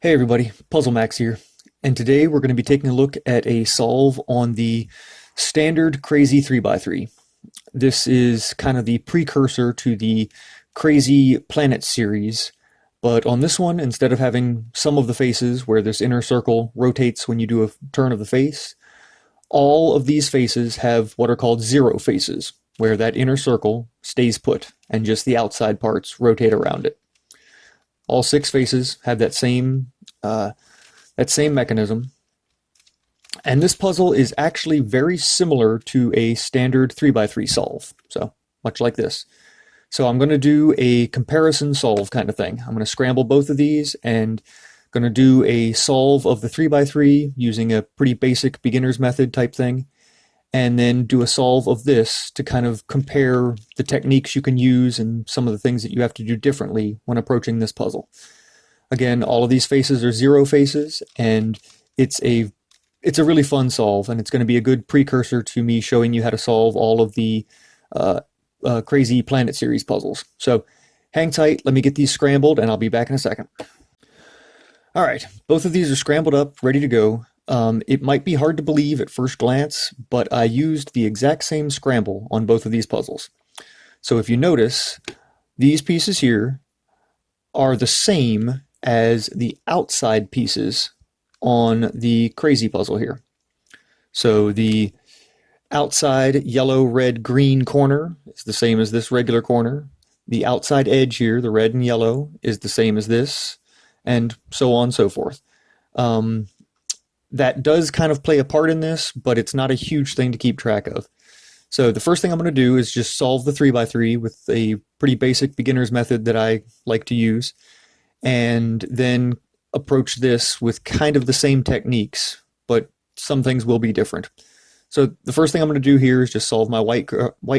Hey everybody, Puzzle Max here, and today we're going to be taking a look at a solve on the standard Crazy 3x3. This is kind of the precursor to the Crazy Planet series, but on this one, instead of having some of the faces where this inner circle rotates when you do a turn of the face, all of these faces have what are called zero faces, where that inner circle stays put and just the outside parts rotate around it. All six faces have that same mechanism. And this puzzle is actually very similar to a standard 3x3 solve. So much like this. So I'm going to do a comparison solve kind of thing. I'm going to scramble both of these and going to do a solve of the 3x3 using a pretty basic beginner's method type thing. And then do a solve of this to kind of compare the techniques you can use and some of the things that you have to do differently when approaching this puzzle. Again, all of these faces are zero faces, and it's a really fun solve, and it's going to be a good precursor to me showing you how to solve all of the Crazy Planet series puzzles. So hang tight, let me get these scrambled, and I'll be back in a second. All right, both of these are scrambled up, ready to go. It might be hard to believe at first glance, but I used the exact same scramble on both of these puzzles. So if you notice, these pieces here are the same as the outside pieces on the Crazy puzzle here. So the outside yellow, red, green corner is the same as this regular corner. The outside edge here, the red and yellow, is the same as this, and so on and so forth. That does kind of play a part in this, but it's not a huge thing to keep track of. So the first thing I'm going to do is just solve the 3x3 with a pretty basic beginner's method that I like to use, and then approach this with kind of the same techniques, but some things will be different. So the first thing I'm going to do here is just solve my white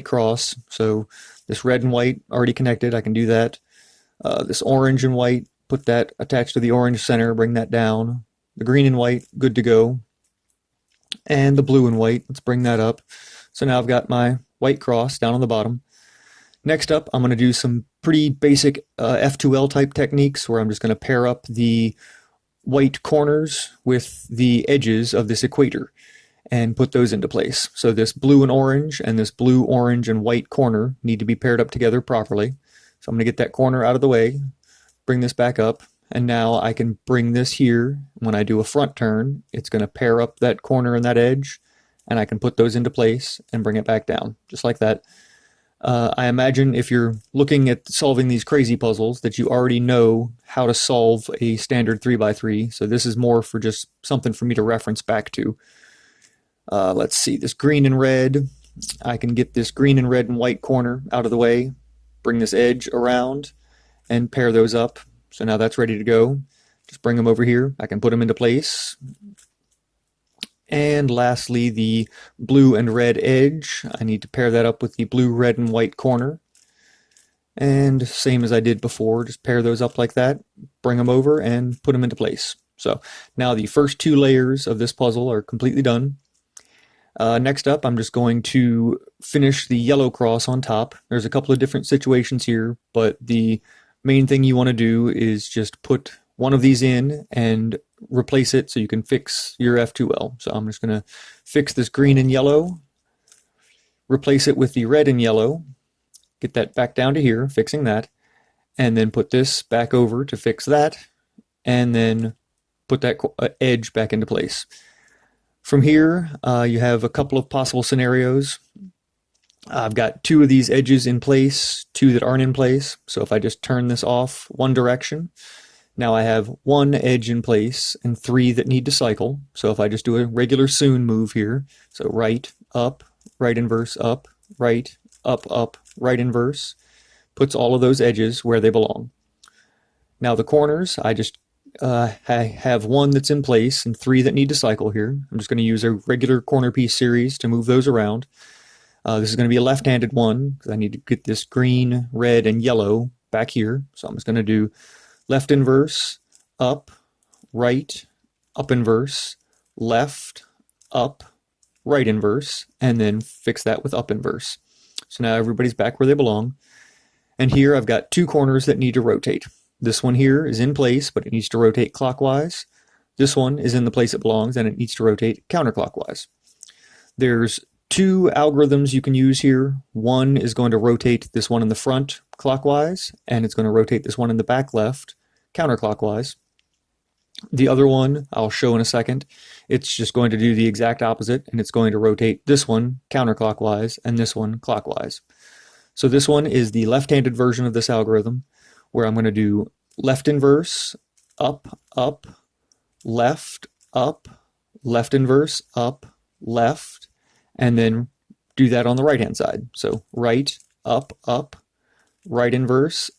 cross. So this red and white already connected, I can do that. This orange and white, put that attached to the orange center, bring that down. The green and white, good to go. And the blue and white, let's bring that up. So now I've got my white cross down on the bottom. Next up, I'm going to do some pretty basic F2L type techniques where I'm just going to pair up the white corners with the edges of this equator and put those into place. So this blue and orange and this blue, orange, and white corner need to be paired up together properly. So I'm going to get that corner out of the way, bring this back up. And now I can bring this here. When I do a front turn, it's going to pair up that corner and that edge, and I can put those into place and bring it back down, just like that. I imagine if you're looking at solving these crazy puzzles that you already know how to solve a standard 3x3, so this is more for just something for me to reference back to. Let's see, this green and red. I can get this green and red and white corner out of the way, bring this edge around, and pair those up. So now that's ready to go. Just bring them over here. I can put them into place. And lastly, the blue and red edge. I need to pair that up with the blue, red, and white corner. And same as I did before, just pair those up like that, bring them over, and put them into place. So now the first two layers of this puzzle are completely done. Next up, I'm just going to finish the yellow cross on top. There's a couple of different situations here, but the main thing you want to do is just put one of these in and replace it so you can fix your F2L. So I'm just going to fix this green and yellow, replace it with the red and yellow, get that back down to here, fixing that, and then put this back over to fix that, and then put that edge back into place. From here, you have a couple of possible scenarios. I've got two of these edges in place, two that aren't in place. So if I just turn this off one direction, now I have one edge in place and three that need to cycle. So if I just do a regular soon move here, so right, up, right inverse, up, right, up, right inverse, puts all of those edges where they belong. Now the corners, I just I have one that's in place and three that need to cycle here. I'm just going to use a regular corner piece series to move those around. This is going to be a left-handed one because I need to get this green, red, and yellow back here. So I'm just going to do left inverse, up, right, up inverse, left, up, right inverse, and then fix that with up inverse. So now everybody's back where they belong. And here I've got two corners that need to rotate. This one here is in place, but it needs to rotate clockwise. This one is in the place it belongs, and it needs to rotate counterclockwise. There's two algorithms you can use here. One is going to rotate this one in the front clockwise, and it's going to rotate this one in the back left counterclockwise. The other one I'll show in a second. It's just going to do the exact opposite, and it's going to rotate this one counterclockwise and this one clockwise. So this one is the left-handed version of this algorithm, where I'm going to do left inverse, up, up, left, left inverse, up, left, and then do that on the right-hand side. So right, up, right inverse,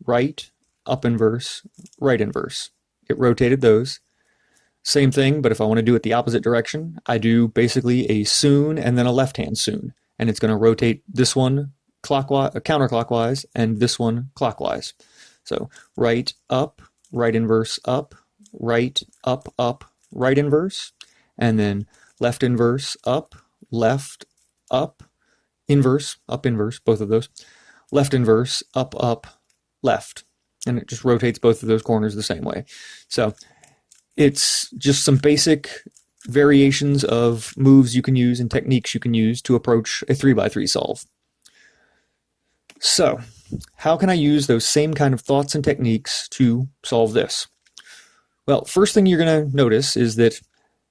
right, up inverse, right inverse. It rotated those. Same thing, but if I want to do it the opposite direction, I do basically a soon and then a left-hand soon. And it's going to rotate this one clockwise, counterclockwise, and this one clockwise. So right, up, right inverse, up, right, up, right inverse, and then left inverse, up, left, up, inverse, both of those, left inverse, up, left. And it just rotates both of those corners the same way. So it's just some basic variations of moves you can use and techniques you can use to approach a 3x3 solve. So how can I use those same kind of thoughts and techniques to solve this? Well, first thing you're going to notice is that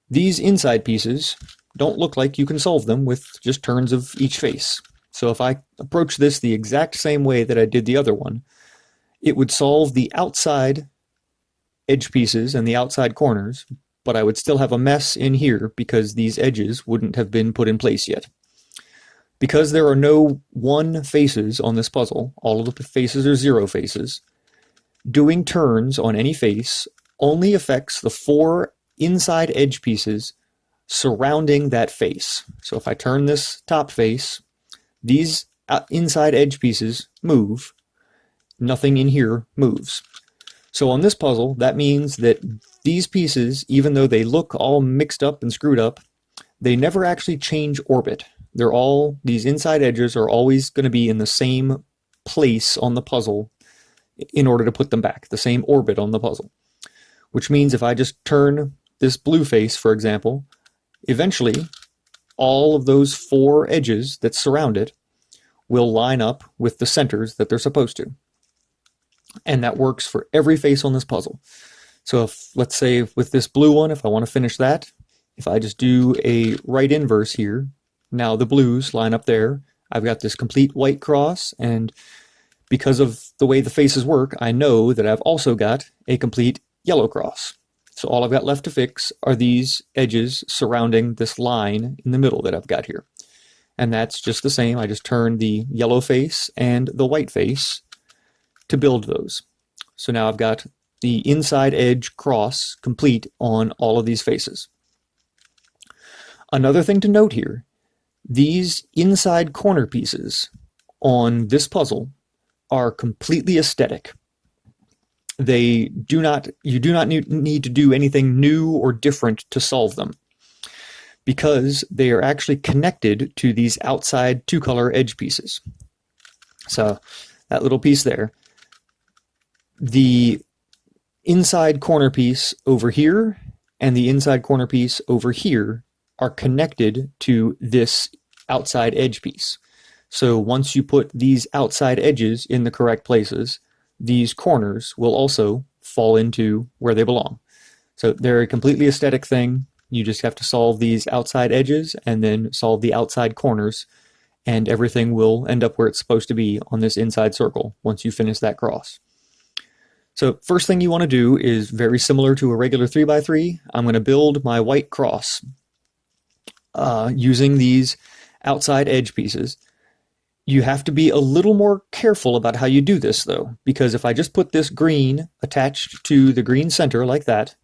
these inside pieces don't look like you can solve them with just turns of each face. So if I approach this the exact same way that I did the other one, it would solve the outside edge pieces and the outside corners, but I would still have a mess in here because these edges wouldn't have been put in place yet. Because there are no 1 faces on this puzzle, all of the faces are 0 faces, doing turns on any face only affects the 4 inside edge pieces surrounding that face. So if I turn this top face, these inside edge pieces move. Nothing in here moves. So on this puzzle, that means that these pieces, even though they look all mixed up and screwed up, they never actually change orbit. These inside edges are always going to be in the same place on the puzzle in order to put them back, the same orbit on the puzzle. Which means if I just turn this blue face, for example, eventually all of those 4 edges that surround it will line up with the centers that they're supposed to. And that works for every face on this puzzle. So if, let's say with this blue one, if I want to finish that, if I just do a right inverse here, now the blues line up there. I've got this complete white cross, and because of the way the faces work, I know that I've also got a complete yellow cross. So all I've got left to fix are these edges surrounding this line in the middle that I've got here. And that's just the same. I just turn the yellow face and the white face to build those. So now I've got the inside edge cross complete on all of these faces. Another thing to note here, these inside corner pieces on this puzzle are completely aesthetic. You do not need to do anything new or different to solve them, because they are actually connected to these outside 2-color edge pieces. So that little piece there, the inside corner piece over here and the inside corner piece over here are connected to this outside edge piece. So once you put these outside edges in the correct places, these corners will also fall into where they belong. So they're a completely aesthetic thing. You just have to solve these outside edges and then solve the outside corners, and everything will end up where it's supposed to be on this inside circle once you finish that cross. So first thing you want to do is very similar to a regular 3x3. I'm going to build my white cross using these outside edge pieces. You have to be a little more careful about how you do this, though, because if I just put this green attached to the green center like that,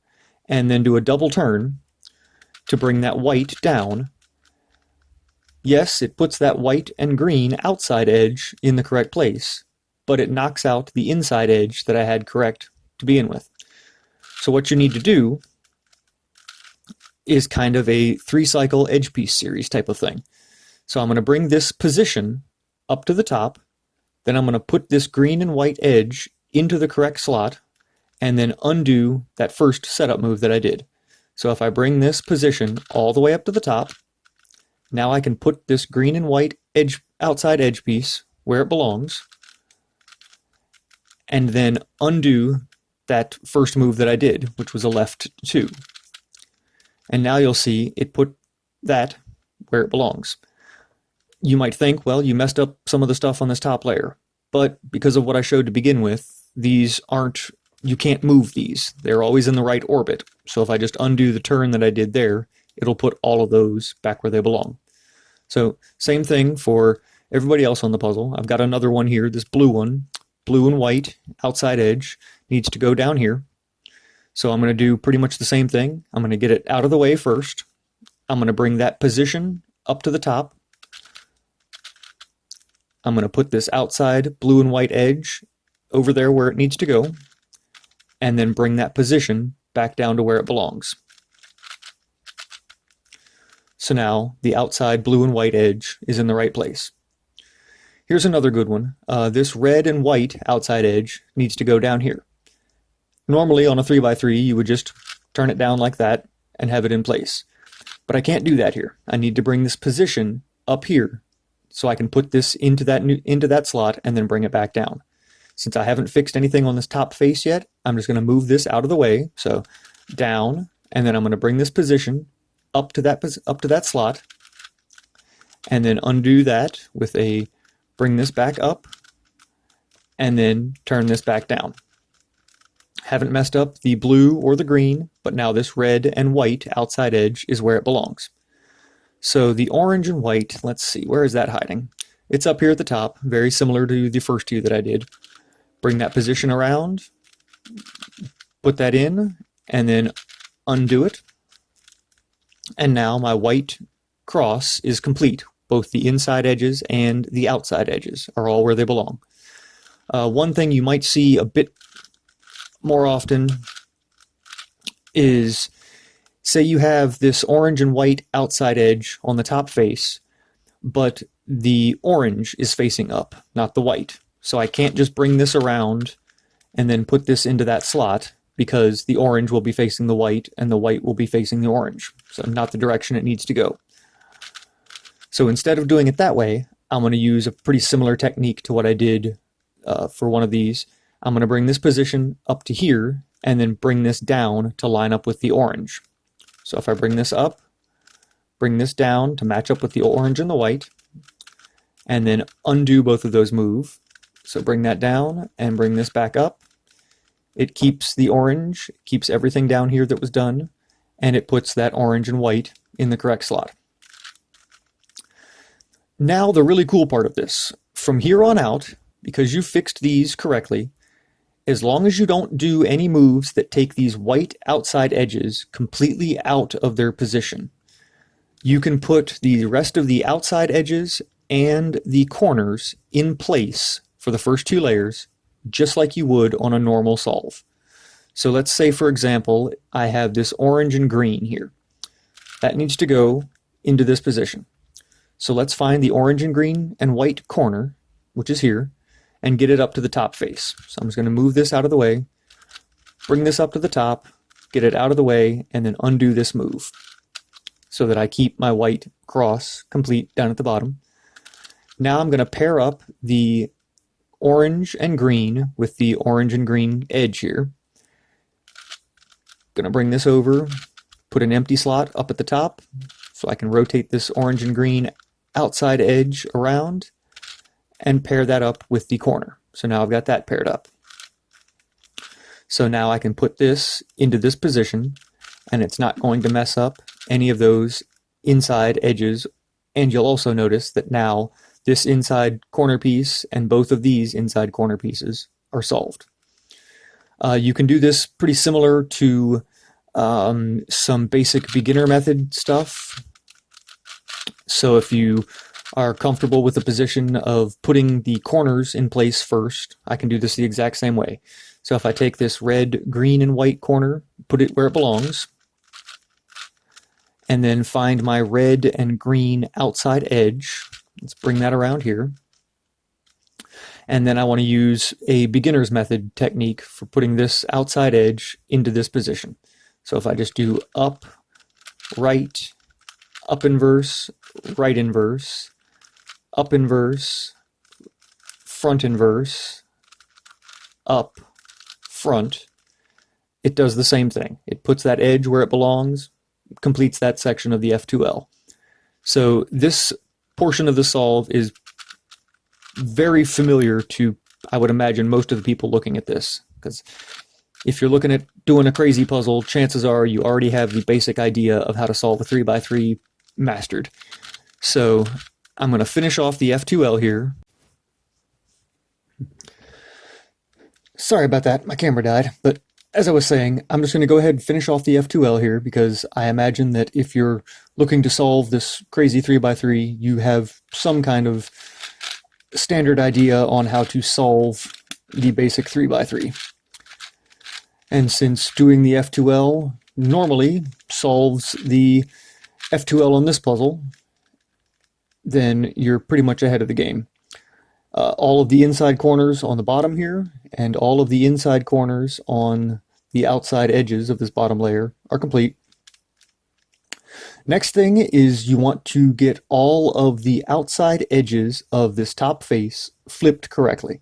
and then do a double turn to bring that white down, yes, it puts that white and green outside edge in the correct place, but it knocks out the inside edge that I had correct to begin with. So what you need to do is kind of a 3-cycle edge piece series type of thing. So I'm going to bring this position up to the top, then I'm going to put this green and white edge into the correct slot and then undo that first setup move that I did. So if I bring this position all the way up to the top, now I can put this green and white outside edge piece where it belongs, and then undo that first move that I did, which was a left 2. And now you'll see it put that where it belongs. You might think, well, you messed up some of the stuff on this top layer, but because of what I showed to begin with, these aren't, you can't move these. They're always in the right orbit. So if I just undo the turn that I did there, it'll put all of those back where they belong. So same thing for everybody else on the puzzle. I've got another one here, this blue one, blue and white outside edge needs to go down here. So I'm going to do pretty much the same thing. I'm going to get it out of the way first. I'm going to bring that position up to the top. I'm going to put this outside blue and white edge over there where it needs to go, and then bring that position back down to where it belongs. So now the outside blue and white edge is in the right place. Here's another good one. This red and white outside edge needs to go down here. Normally on a 3x3 you would just turn it down like that and have it in place. But I can't do that here. I need to bring this position up here so I can put this into that slot and then bring it back down. Since I haven't fixed anything on this top face yet, I'm just going to move this out of the way. So down, and then I'm going to bring this position up to that slot, and then undo that with a bring this back up, and then turn this back down. Haven't messed up the blue or the green, but now this red and white outside edge is where it belongs. So the orange and white, let's see, where is that hiding? It's up here at the top, very similar to the first two that I did. Bring that position around, put that in, and then undo it. And now my white cross is complete. Both the inside edges and the outside edges are all where they belong. One thing you might see a bit more often is, say you have this orange and white outside edge on the top face, but the orange is facing up, not the white. So I can't just bring this around and then put this into that slot, because the orange will be facing the white and the white will be facing the orange. So not the direction it needs to go. So instead of doing it that way, I'm going to use a pretty similar technique to what I did for one of these. I'm going to bring this position up to here and then bring this down to line up with the orange. So if I bring this up, bring this down to match up with the orange and the white, and then undo both of those moves. So bring that down and bring this back up. It keeps the orange, keeps everything down here that was done, and it puts that orange and white in the correct slot. Now the really cool part of this, from here on out, because you fixed these correctly, as long as you don't do any moves that take these white outside edges completely out of their position, you can put the rest of the outside edges and the corners in place for the first two layers, just like you would on a normal solve. So let's say, for example, I have this orange and green here. That needs to go into this position. So let's find the orange and green and white corner, which is here, and get it up to the top face. So I'm just going to move this out of the way, bring this up to the top, get it out of the way, and then undo this move so that I keep my white cross complete down at the bottom. Now I'm going to pair up the orange and green with the orange and green edge here. Going to bring this over, put an empty slot up at the top so I can rotate this orange and green outside edge around and pair that up with the corner. So now I've got that paired up. So now I can put this into this position and it's not going to mess up any of those inside edges. And you'll also notice that now this inside corner piece and both of these inside corner pieces are solved. You can do this pretty similar to some basic beginner method stuff. So if you are comfortable with the position of putting the corners in place first, I can do this the exact same way. So if I take this red, green, and white corner, put it where it belongs, and then find my red and green outside edge, let's bring that around here, And then I want to use a beginner's method technique for putting this outside edge into this position. So if I just do up, right, up inverse, right inverse, up inverse, front inverse, up, front, it does the same thing. It puts that edge where it belongs, completes that section of the F2L. So this portion of the solve is very familiar to, I would imagine, most of the people looking at this, because if you're looking at doing a crazy puzzle, chances are you already have the basic idea of how to solve a 3x3 mastered. So I'm going to finish off the F2L here. Sorry about that, my camera died, but as I was saying, I'm just going to go ahead and finish off the F2L here, because I imagine that if you're looking to solve this crazy 3x3, you have some kind of standard idea on how to solve the basic 3x3. And since doing the F2L normally solves the F2L on this puzzle, then you're pretty much ahead of the game. All of the inside corners on the bottom here and all of the inside corners on the outside edges of this bottom layer are complete. Next thing is you want to get all of the outside edges of this top face flipped correctly.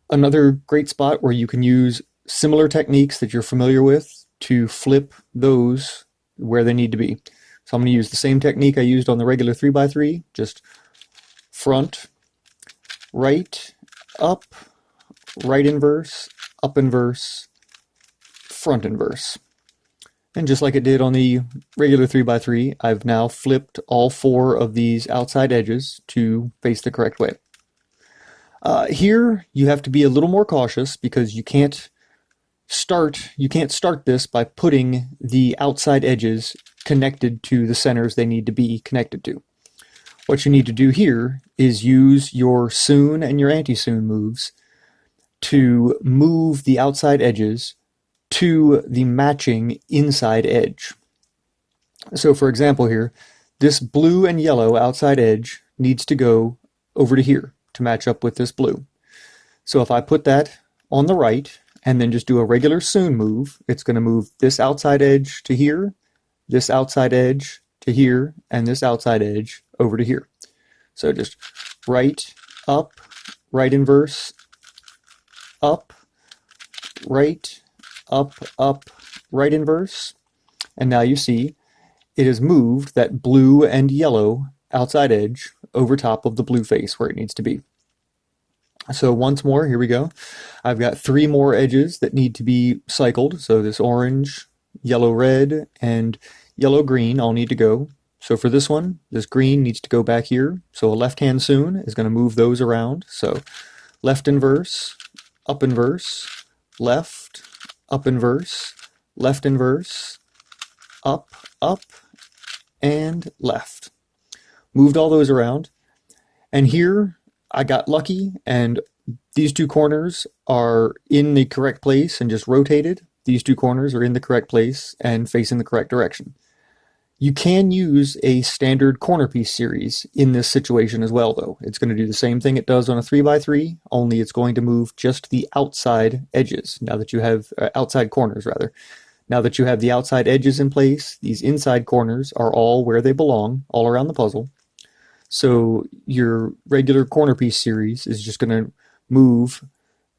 Another great spot where you can use similar techniques that you're familiar with to flip those where they need to be. So I'm going to use the same technique I used on the regular 3x3, just front, right, up, right inverse, up inverse, front inverse. And just like it did on the regular 3x3, I've now flipped all four of these outside edges to face the correct way. Here you have to be a little more cautious, because you can't start this by putting the outside edges connected to the centers they need to be connected to. What you need to do here is use your soon and your anti-soon moves to move the outside edges to the matching inside edge. So for example here, this blue and yellow outside edge needs to go over to here to match up with this blue. So if I put that on the right and then just do a regular soon move, it's going to move this outside edge to here, this outside edge to here, and this outside edge over to here. So just right, up, right inverse, up, right, up, right inverse. And now you see it has moved that blue and yellow outside edge over top of the blue face where it needs to be. So once more, here we go. I've got three more edges that need to be cycled. So this orange, yellow red, and yellow green all need to go. So for this one, this green needs to go back here. So a left hand soon is going to move those around. So left inverse, up inverse, left, up inverse, left inverse, up, and left. Moved all those around. And here I got lucky, and these two corners are in the correct place and just rotated. These two corners are in the correct place and facing the correct direction. You can use a standard corner piece series in this situation as well, though. It's going to do the same thing it does on a 3x3, only it's going to move just the outside edges, now that you have outside corners, rather. Now that you have the outside edges in place, these inside corners are all where they belong, all around the puzzle. So your regular corner piece series is just going to move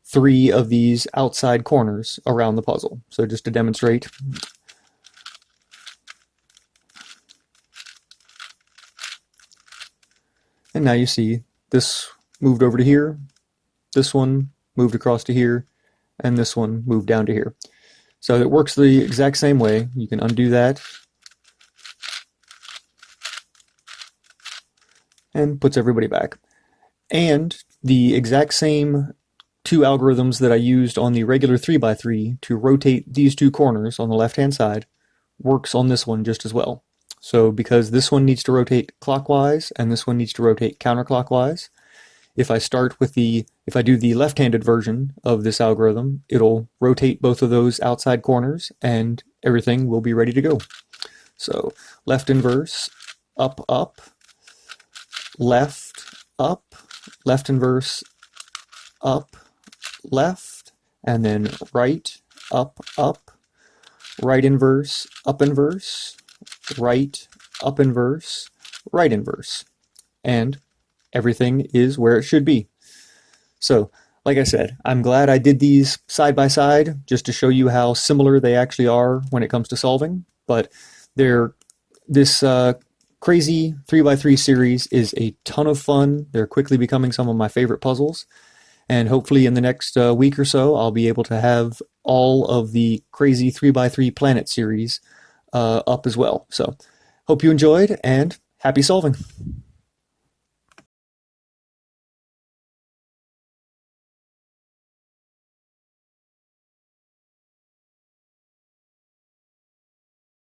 three of these outside corners around the puzzle. So just to demonstrate, and now you see this moved over to here, this one moved across to here, and this one moved down to here. So it works the exact same way. You can undo that and puts everybody back. And the exact same two algorithms that I used on the regular 3x3 to rotate these two corners on the left-hand side works on this one just as well. So because this one needs to rotate clockwise and this one needs to rotate counterclockwise, if I do the left-handed version of this algorithm, it'll rotate both of those outside corners and everything will be ready to go. So left inverse, up, left, up, left inverse, up, left, and then right, up, right inverse, right, up inverse, right inverse. And everything is where it should be. So, like I said, I'm glad I did these side by side just to show you how similar they actually are when it comes to solving. But they're this crazy 3x3 series is a ton of fun. They're quickly becoming some of my favorite puzzles. And hopefully in the next week or so, I'll be able to have all of the crazy 3x3 planet series up as well. So, hope you enjoyed and happy solving.